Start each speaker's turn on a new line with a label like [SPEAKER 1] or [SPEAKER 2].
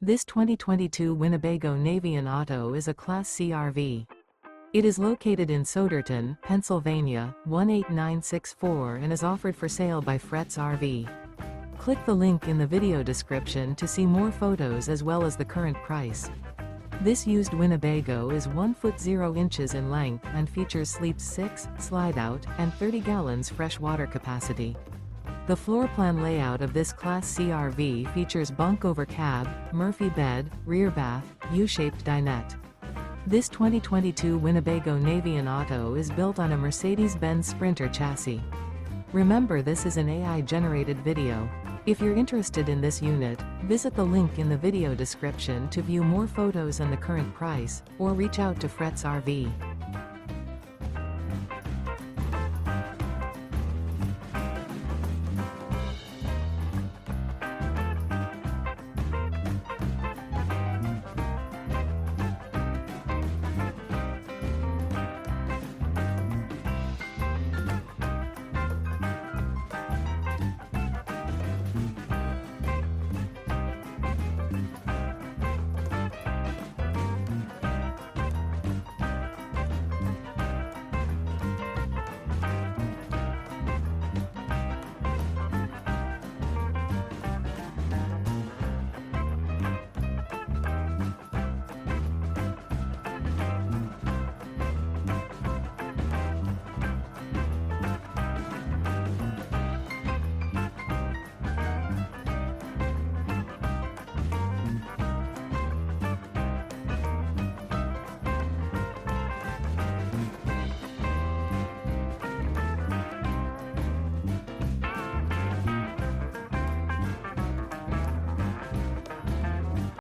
[SPEAKER 1] This 2022 Winnebago Navion Auto is a Class C RV. It is located in Souderton, Pennsylvania, 18964 and is offered for sale by Fretz RV. Click the link in the video description to see more photos as well as the current price. This used Winnebago is 1 foot 0 inches in length and features sleeps 6, slide-out, and 30 gallons fresh water capacity. The floor plan layout of this Class C RV features bunk-over cab, Murphy bed, rear bath, U-shaped dinette. This 2022 Winnebago Navion Auto is built on a Mercedes-Benz Sprinter chassis. Remember, this is an AI-generated video. If you're interested in this unit, visit the link in the video description to view more photos and the current price, or reach out to Fretz RV.